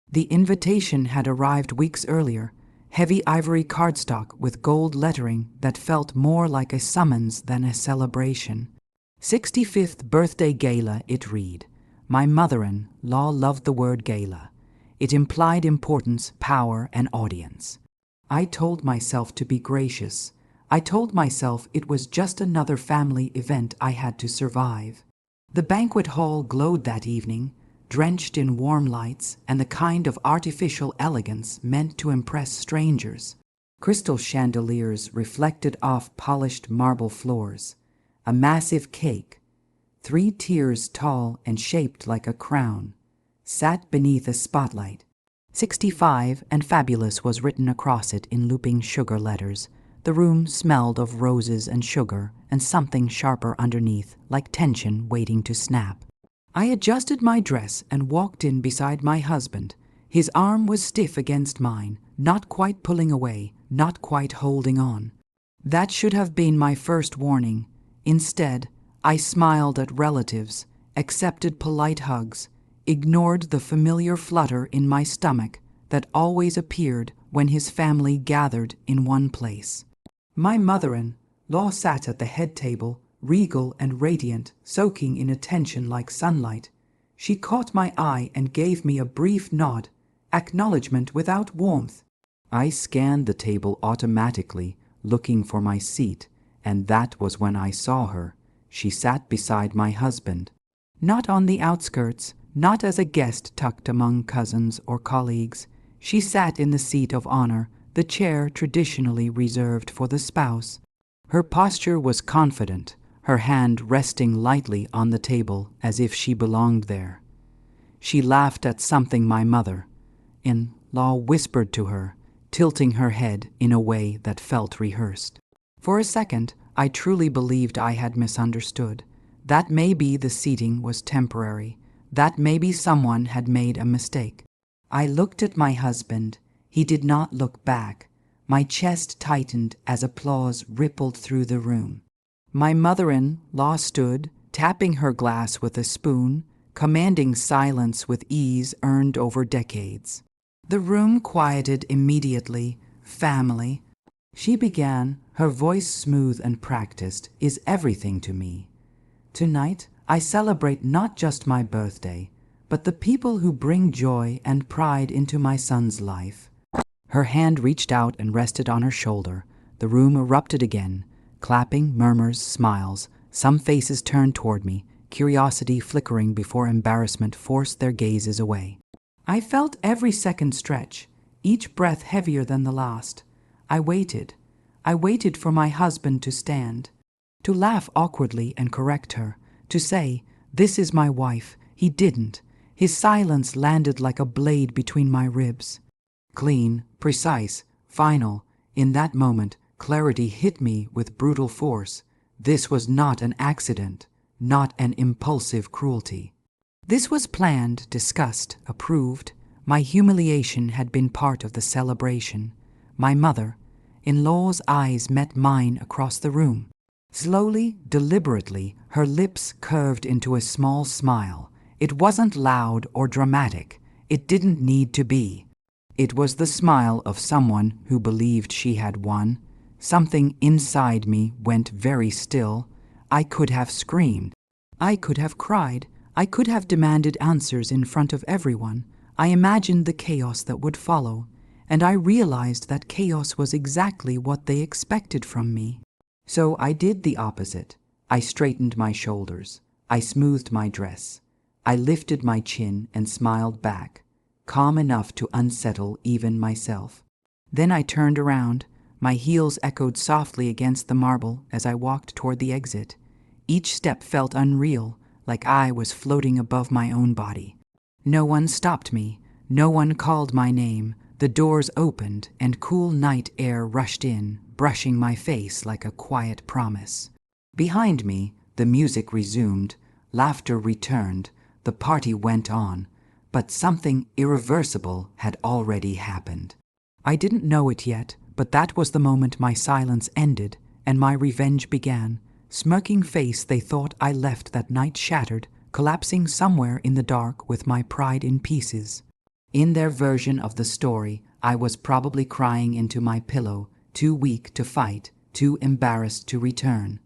The invitation had arrived weeks earlier, heavy ivory cardstock with gold lettering that felt more like a summons than a celebration. 65th birthday gala, it read. My mother-in-law loved the word gala. It implied importance, power, and audience. I told myself to be gracious. I told myself it was just another family event I had to survive. The banquet hall glowed that evening, drenched in warm lights and the kind of artificial elegance meant to impress strangers. Crystal chandeliers reflected off polished marble floors. A massive cake, 3 tiers tall and shaped like a crown, sat beneath a spotlight. 65 and fabulous was written across it in looping sugar letters. The room smelled of roses and sugar and something sharper underneath, like tension waiting to snap. I adjusted my dress and walked in beside my husband. His arm was stiff against mine, not quite pulling away, not quite holding on. That should have been my first warning. Instead, I smiled at relatives, accepted polite hugs, ignored the familiar flutter in my stomach that always appeared when his family gathered in one place. My mother-in-law sat at the head table, regal and radiant, soaking in attention like sunlight. She caught my eye and gave me a brief nod, acknowledgement without warmth. I scanned the table automatically, looking for my seat, and that was when I saw her. She sat beside my husband. Not on the outskirts, not as a guest tucked among cousins or colleagues. She sat in the seat of honor, the chair traditionally reserved for the spouse. Her posture was confident, her hand resting lightly on the table as if she belonged there. She laughed at something my mother-in-law whispered to her, tilting her head in a way that felt rehearsed. For a second, I truly believed I had misunderstood. That maybe the seating was temporary, that maybe someone had made a mistake. I looked at my husband. He did not look back. My chest tightened as applause rippled through the room. My mother-in-law stood, tapping her glass with a spoon, commanding silence with ease earned over decades. The room quieted immediately. Family, she began, her voice smooth and practiced, is everything to me. Tonight, I celebrate not just my birthday, but the people who bring joy and pride into my son's life. Her hand reached out and rested on her shoulder. The room erupted again. Clapping, murmurs, smiles. Some faces turned toward me, curiosity flickering before embarrassment forced their gazes away. I felt every second stretch, each breath heavier than the last. I waited. I waited for my husband to stand, to laugh awkwardly and correct her, to say, "This is my wife." He didn't. His silence landed like a blade between my ribs. Clean, precise, final. In that moment, clarity hit me with brutal force. This was not an accident, not an impulsive cruelty. This was planned, discussed, approved. My humiliation had been part of the celebration. My mother-in-law's eyes met mine across the room. Slowly, deliberately, her lips curved into a small smile. It wasn't loud or dramatic. It didn't need to be. It was the smile of someone who believed she had won. Something inside me went very still. I could have screamed. I could have cried. I could have demanded answers in front of everyone. I imagined the chaos that would follow, and I realized that chaos was exactly what they expected from me. So I did the opposite. I straightened my shoulders. I smoothed my dress. I lifted my chin and smiled back, calm enough to unsettle even myself. Then I turned around. My heels echoed softly against the marble as I walked toward the exit. Each step felt unreal, like I was floating above my own body. No one stopped me. No one called my name. The doors opened and cool night air rushed in, brushing my face like a quiet promise. Behind me, the music resumed. Laughter returned. The party went on. But something irreversible had already happened. I didn't know it yet, but that was the moment my silence ended and my revenge began. Smirking face they thought I left that night shattered, collapsing somewhere in the dark with my pride in pieces. In their version of the story, I was probably crying into my pillow, too weak to fight, too embarrassed to return.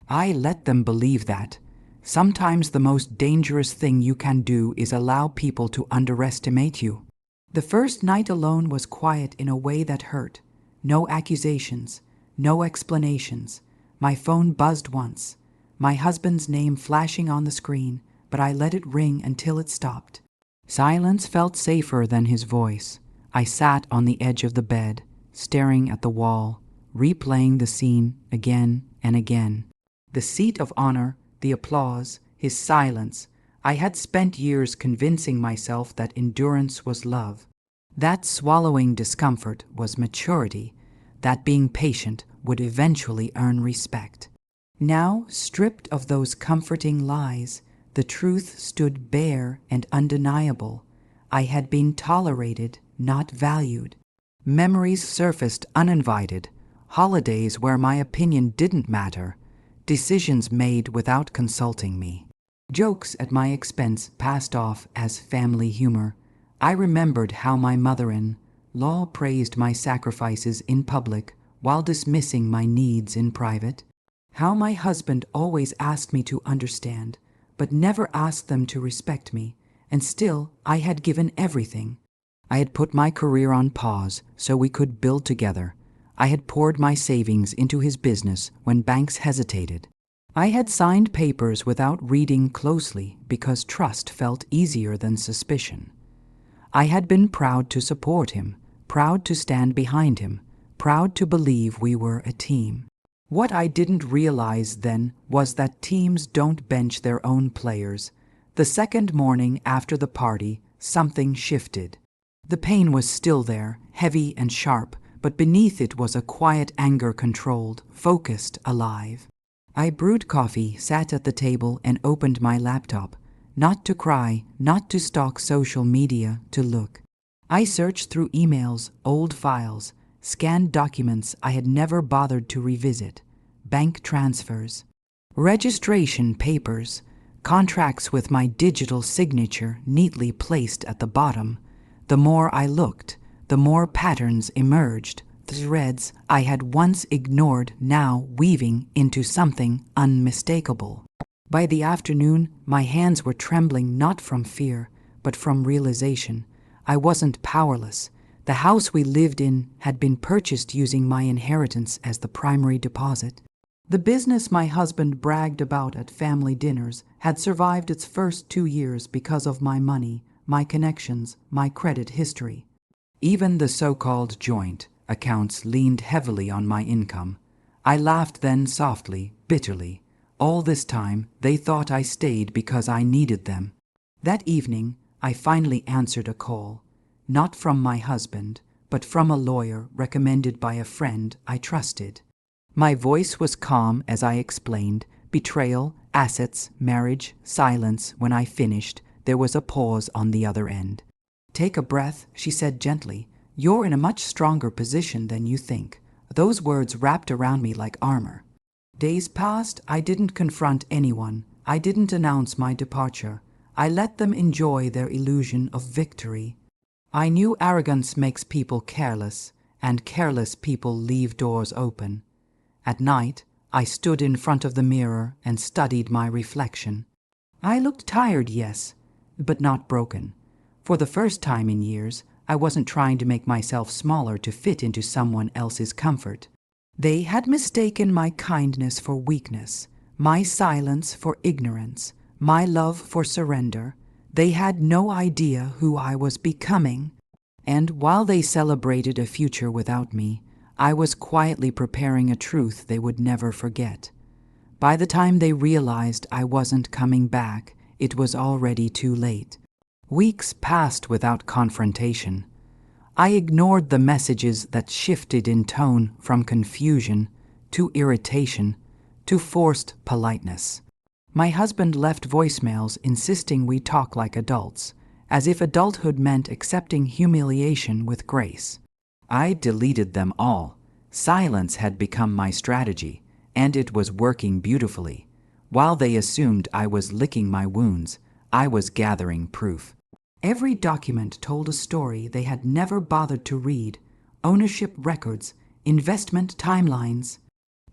I let them believe that. Sometimes the most dangerous thing you can do is allow people to underestimate you. The first night alone was quiet in a way that hurt. No accusations, no explanations. My phone buzzed once, my husband's name flashing on the screen, but I let it ring until it stopped. Silence felt safer than his voice. I sat on the edge of the bed, staring at the wall, replaying the scene again and again. The seat of honor, the applause, his silence. I had spent years convincing myself that endurance was love, that swallowing discomfort was maturity, that being patient would eventually earn respect. Now, stripped of those comforting lies, the truth stood bare and undeniable. I had been tolerated, not valued. Memories surfaced uninvited, holidays where my opinion didn't matter, decisions made without consulting me. Jokes at my expense passed off as family humor. I remembered how my mother-in-law praised my sacrifices in public while dismissing my needs in private. How my husband always asked me to understand, but never asked them to respect me, and still I had given everything. I had put my career on pause so we could build together. I had poured my savings into his business when banks hesitated. I had signed papers without reading closely because trust felt easier than suspicion. I had been proud to support him, proud to stand behind him, proud to believe we were a team. What I didn't realize then was that teams don't bench their own players. The second morning after the party, something shifted. The pain was still there, heavy and sharp, but beneath it was a quiet anger, controlled, focused, alive. I brewed coffee, sat at the table, and opened my laptop. Not to cry, not to stalk social media, to look. I searched through emails, old files, scanned documents I had never bothered to revisit, bank transfers, registration papers, contracts with my digital signature neatly placed at the bottom. The more I looked, the more patterns emerged, threads I had once ignored now weaving into something unmistakable. By the afternoon, my hands were trembling not from fear, but from realization. I wasn't powerless. The house we lived in had been purchased using my inheritance as the primary deposit. The business my husband bragged about at family dinners had survived its first 2 years because of my money, my connections, my credit history. Even the so-called joint accounts leaned heavily on my income. I laughed then softly, bitterly. All this time, they thought I stayed because I needed them. That evening, I finally answered a call, not from my husband, but from a lawyer recommended by a friend I trusted. My voice was calm as I explained betrayal, assets, marriage, silence. When I finished, there was a pause on the other end. "Take a breath," she said gently. "You're in a much stronger position than you think." Those words wrapped around me like armor. Days passed. I didn't confront anyone. I didn't announce my departure. I let them enjoy their illusion of victory. I knew arrogance makes people careless, and careless people leave doors open. At night, I stood in front of the mirror and studied my reflection. I looked tired, yes, but not broken. For the first time in years, I wasn't trying to make myself smaller to fit into someone else's comfort. They had mistaken my kindness for weakness, my silence for ignorance, my love for surrender. They had no idea who I was becoming. And while they celebrated a future without me, I was quietly preparing a truth they would never forget. By the time they realized I wasn't coming back, it was already too late. Weeks passed without confrontation. I ignored the messages that shifted in tone from confusion to irritation to forced politeness. My husband left voicemails insisting we talk like adults, as if adulthood meant accepting humiliation with grace. I deleted them all. Silence had become my strategy, and it was working beautifully. While they assumed I was licking my wounds, I was gathering proof. Every document told a story they had never bothered to read: ownership records, investment timelines,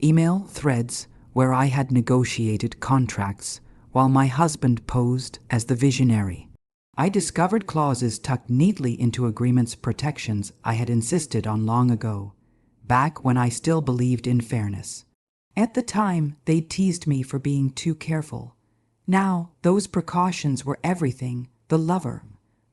email threads where I had negotiated contracts while my husband posed as the visionary. I discovered clauses tucked neatly into agreements' protections I had insisted on long ago, back when I still believed in fairness. At the time, they teased me for being too careful. Now, those precautions were everything. The lover,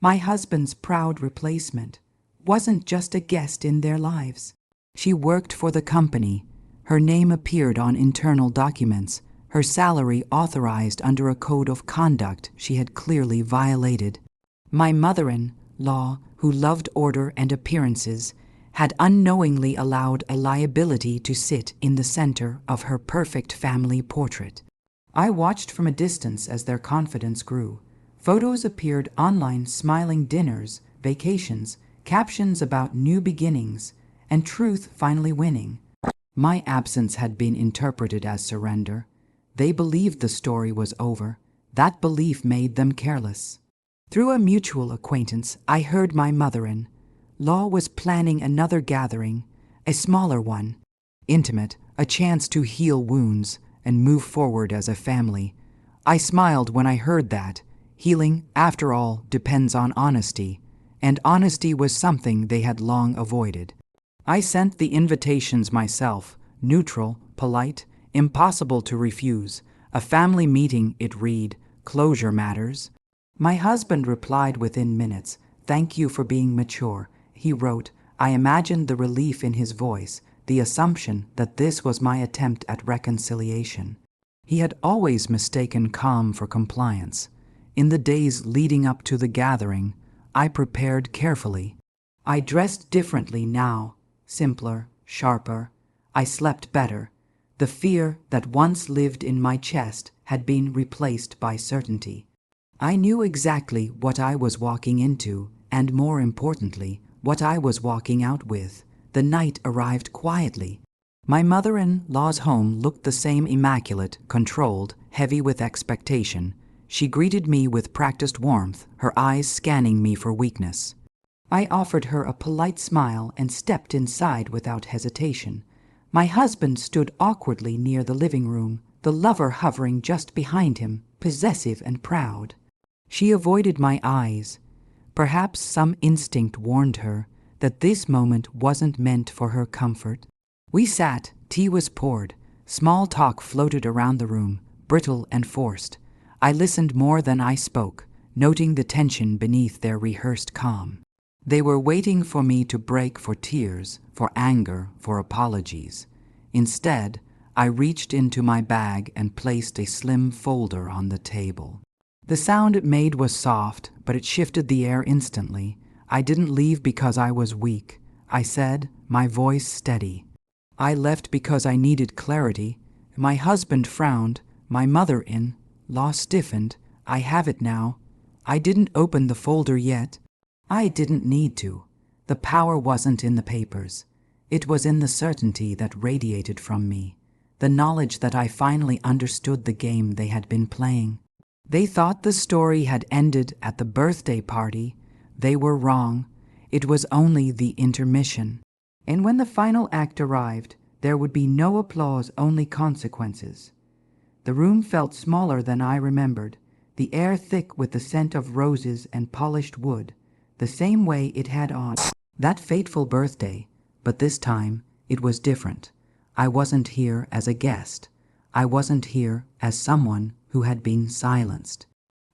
my husband's proud replacement, wasn't just a guest in their lives. She worked for the company. Her name appeared on internal documents, her salary authorized under a code of conduct she had clearly violated. My mother-in-law, who loved order and appearances, had unknowingly allowed a liability to sit in the center of her perfect family portrait. I watched from a distance as their confidence grew. Photos appeared online, smiling dinners, vacations, captions about new beginnings, and truth finally winning. My absence had been interpreted as surrender. They believed the story was over. That belief made them careless. Through a mutual acquaintance, I heard my mother-in-law was planning another gathering, a smaller one, intimate, a chance to heal wounds and move forward as a family. I smiled when I heard that. Healing, after all, depends on honesty, and honesty was something they had long avoided. I sent the invitations myself, neutral, polite, impossible to refuse. A family meeting, it read, closure matters. My husband replied within minutes. Thank you for being mature, he wrote. I imagined the relief in his voice, the assumption that this was my attempt at reconciliation. He had always mistaken calm for compliance. In the days leading up to the gathering, I prepared carefully. I dressed differently now, simpler, sharper. I slept better. The fear that once lived in my chest had been replaced by certainty. I knew exactly what I was walking into, and more importantly, what I was walking out with. The night arrived quietly. My mother-in-law's home looked the same: immaculate, controlled, heavy with expectation. She greeted me with practiced warmth, her eyes scanning me for weakness. I offered her a polite smile and stepped inside without hesitation. My husband stood awkwardly near the living room, the lover hovering just behind him, possessive and proud. She avoided my eyes. Perhaps some instinct warned her that this moment wasn't meant for her comfort. We sat, tea was poured, small talk floated around the room, brittle and forced. I listened more than I spoke, noting the tension beneath their rehearsed calm. They were waiting for me to break, for tears, for anger, for apologies. Instead, I reached into my bag and placed a slim folder on the table. The sound it made was soft, but it shifted the air instantly. I didn't leave because I was weak, I said, my voice steady. I left because I needed clarity. My husband frowned. My mother-in-law stiffened. I have it now. I didn't open the folder yet. I didn't need to. The power wasn't in the papers. It was in the certainty that radiated from me, the knowledge that I finally understood the game they had been playing. They thought the story had ended at the birthday party. They were wrong. It was only the intermission. And when the final act arrived, there would be no applause, only consequences. The room felt smaller than I remembered, the air thick with the scent of roses and polished wood, the same way it had on that fateful birthday, but this time it was different. I wasn't here as a guest. I wasn't here as someone who had been silenced.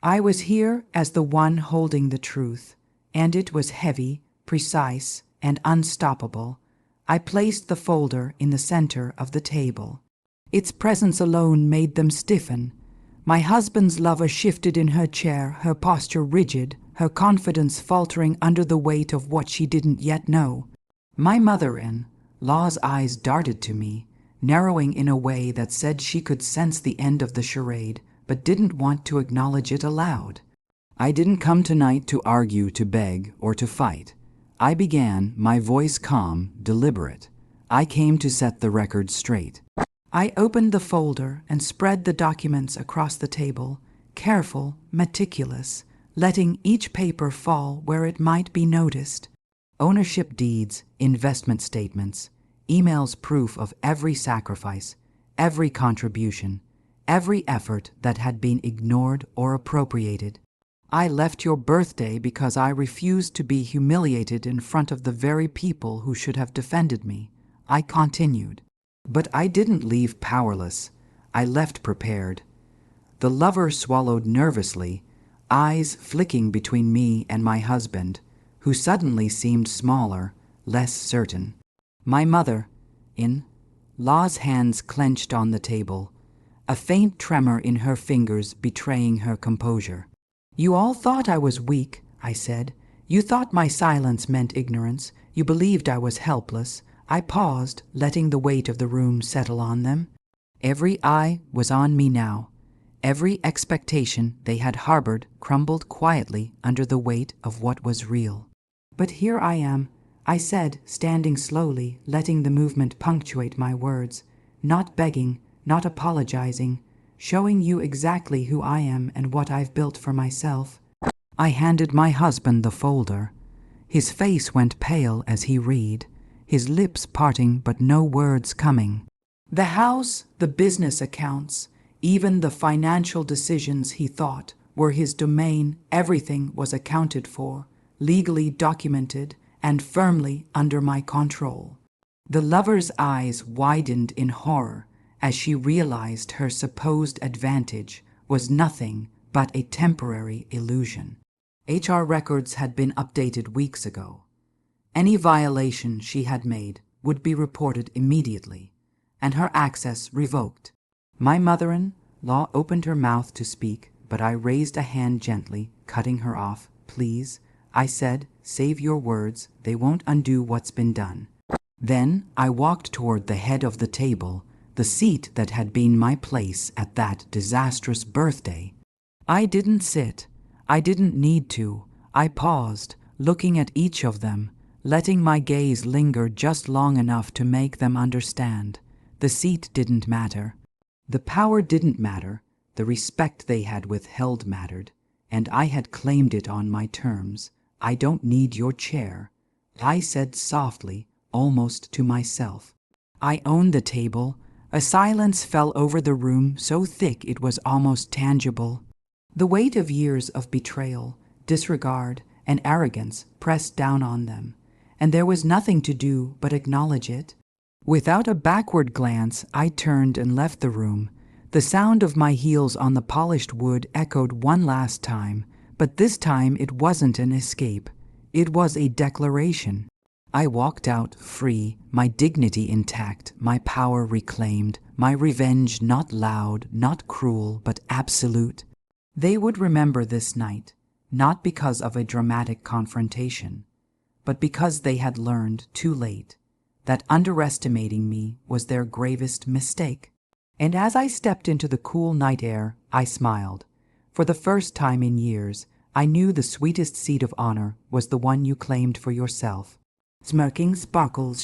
I was here as the one holding the truth, and it was heavy, precise, and unstoppable. I placed the folder in the center of the table. Its presence alone made them stiffen. My husband's lover shifted in her chair, her posture rigid, her confidence faltering under the weight of what she didn't yet know. My mother-in-law's eyes darted to me, narrowing in a way that said she could sense the end of the charade, but didn't want to acknowledge it aloud. I didn't come tonight to argue, to beg, or to fight. I began, my voice calm, deliberate. I came to set the record straight. I opened the folder and spread the documents across the table, careful, meticulous. letting each paper fall where it might be noticed. Ownership deeds, investment statements, emails proof of every sacrifice, every contribution, every effort that had been ignored or appropriated. I left your birthday because I refused to be humiliated in front of the very people who should have defended me, I continued. But I didn't leave powerless. I left prepared. The lover swallowed nervously, eyes flicking between me and my husband, who suddenly seemed smaller, less certain. My mother, in law's hands clenched on the table, a faint tremor in her fingers betraying her composure. You all thought I was weak, I said. You thought my silence meant ignorance. You believed I was helpless. I paused, letting the weight of the room settle on them. Every eye was on me now. Every expectation they had harbored crumbled quietly under the weight of what was real. But here I am, I said, standing slowly, letting the movement punctuate my words, not begging, not apologizing, showing you exactly who I am and what I've built for myself. I handed my husband the folder. His face went pale as he read, his lips parting but no words coming. The house, the business accounts, even the financial decisions he thought were his domain, everything was accounted for, legally documented, and firmly under my control. The lover's eyes widened in horror as she realized her supposed advantage was nothing but a temporary illusion. HR records had been updated weeks ago. Any violation she had made would be reported immediately, and her access revoked. My mother-in-law opened her mouth to speak, but I raised a hand gently, cutting her off. Please, I said, save your words, they won't undo what's been done. Then I walked toward the head of the table, the seat that had been my place at that disastrous birthday. I didn't sit. I didn't need to. I paused, looking at each of them, letting my gaze linger just long enough to make them understand. The seat didn't matter. The power didn't matter. The respect they had withheld mattered, and I had claimed it on my terms. I don't need your chair, I said softly, almost to myself. I own the table. A silence fell over the room so thick it was almost tangible. The weight of years of betrayal, disregard, and arrogance pressed down on them, and there was nothing to do but acknowledge it. Without a backward glance, I turned and left the room. The sound of my heels on the polished wood echoed one last time, but this time it wasn't an escape. It was a declaration. I walked out free, my dignity intact, my power reclaimed, my revenge not loud, not cruel, but absolute. They would remember this night, not because of a dramatic confrontation, but because they had learned too late that underestimating me was their gravest mistake. And as I stepped into the cool night air, I smiled. For the first time in years, I knew the sweetest seat of honor was the one you claimed for yourself. Smirking sparkles